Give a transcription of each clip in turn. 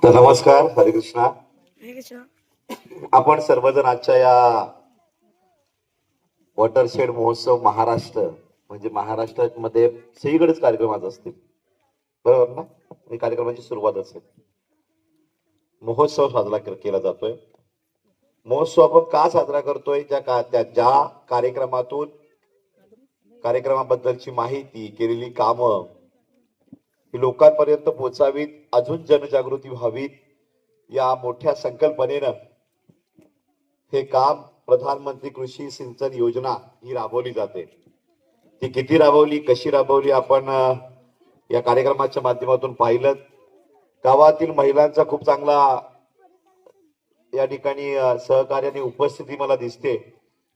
तर नमस्कार, हरे कृष्णा. हरे कृष्णा. आपण सर्वजण आजच्या या वॉटरशेड महोत्सव महाराष्ट्र म्हणजे महाराष्ट्रामध्ये सगळीकडेच कार्यक्रमात असतील, बरोबर ना? ही कार्यक्रमाची सुरुवात असेल. महोत्सव साजरा केला जातोय. महोत्सव आपण का साजरा करतोय? ज्या कार्यक्रमाबद्दलची माहिती, केलेली कामं ही लोकांपर्यंत पोहोचावीत, अजून जनजागृती व्हावीत या मोठ्या संकल्पनेनं हे काम प्रधानमंत्री कृषी सिंचन योजना ही राबवली जाते. ती किती राबवली, कशी राबवली आपण या कार्यक्रमाच्या माध्यमातून पाहिलं. गावातील महिलांचा खूप चांगला या ठिकाणी सहकार्याने उपस्थिती मला दिसते.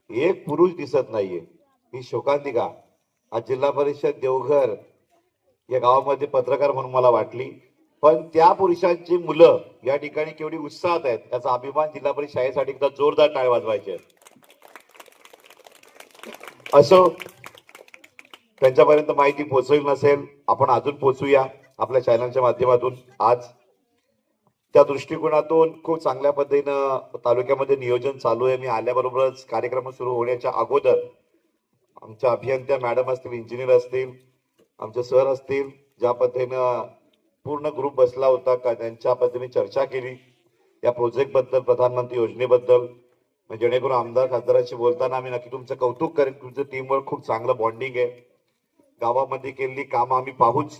एक पुरुष दिसत नाहीये, ही शोकांतिका आज जिल्हा परिषद देवघर या गावामध्ये पत्रकार म्हणून मला वाटली. पण त्या पुरुषांची मुलं या ठिकाणी केवढी उत्साहात आहेत याचा अभिमान जिल्हा परिषद शाळेसाठी एकदा जोरदार टाळ्या वाजवायचे. असो, त्यांच्यापर्यंत माहिती पोहोचली नसेल, आपण अजून पोहोचूया आपल्या चॅनलच्या माध्यमातून. आज त्या दृष्टिकोनातून खूप चांगल्या पद्धतीनं तालुक्यामध्ये नियोजन चालू आहे. मी आल्याबरोबरच कार्यक्रम सुरू होण्याच्या अगोदर आमच्या अभियंत्या मॅडम असतील, इंजिनियर असतील, आमचे सर असतील, ज्या पद्धतीनं पूर्ण ग्रुप बसला होता का त्यांच्या पद्धतीने चर्चा केली या प्रोजेक्ट बद्दल, प्रधानमंत्री योजनेबद्दल. जेणेकरून आमदार खासदारांशी बोलताना आम्ही नक्की तुमचं कौतुक करेन. तुमचं टीमवर्क खूप चांगलं बॉन्डिंग आहे. गावामध्ये केलेली कामं आम्ही पाहूच,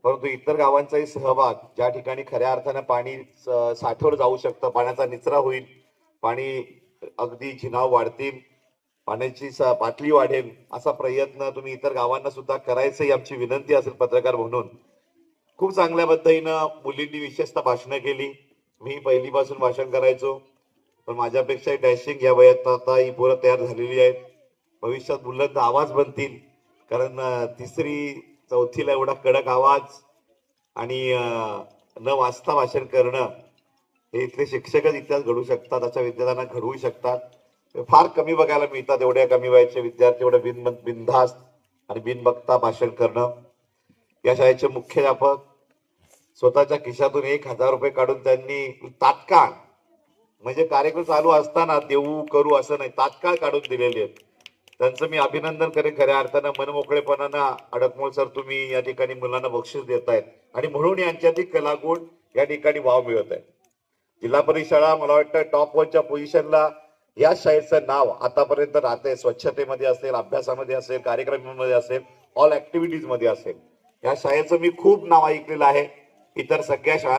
परंतु इतर गावांचाही सहभाग, ज्या ठिकाणी खऱ्या अर्थानं पाणी साठवलं जाऊ शकतं, पाण्याचा निचरा होईल, पाणी अगदी झिनाव वाढतील, पाण्याची पातळी वाढेल, असा प्रयत्न तुम्ही इतर गावांना सुद्धा करायचं ही आमची विनंती असेल पत्रकार म्हणून. खूप चांगल्या पद्धतीनं मुलींनी विशेषतः भाषणं केली. मी पहिलीपासून भाषण करायचो, पण माझ्यापेक्षा डॅशिंग या वयात आता ही पोरं तयार झालेली आहेत. भविष्यात बुलंद आवाज बनतील, कारण तिसरी चौथीला एवढा कडक आवाज आणि न वाचता भाषण करणं हे इथले शिक्षकच इतिहास घडू शकतात, अशा विद्यार्थ्यांना घडवू शकतात. फार कमी बघायला मिळतात एवढ्या कमी वयाचे विद्यार्थी एवढं बिनधास्त आणि बिनबघता भाषण करणं. या शाळेचे मुख्याध्यापक स्वतःच्या खिशातून 1,000 रुपये काढून त्यांनी तात्काळ, म्हणजे कार्यक्रम चालू असताना देऊ करू असं नाही, तात्काळ काढून दिलेले आहेत. त्यांचं मी अभिनंदन करेन. खऱ्या अर्थानं मनमोकळेपणानं अडकमोल सर तुम्ही या ठिकाणी मुलांना बक्षीस देतायत आणि म्हणून यांच्यातील कलागुण या ठिकाणी वाव मिळत आहे. जिल्हा परिषद शाळा मला वाटतं टॉप 1च्या पोझिशनला या शाळेचं नाव आतापर्यंत राहते. स्वच्छतेमध्ये असेल, अभ्यासामध्ये असेल, कार्यक्रमामध्ये असेल, ऑल ऍक्टिव्हिटीज मध्ये असेल. या शाळेचं मी खूप नाव ऐकलेलं आहे. इतर सगळ्या शाळा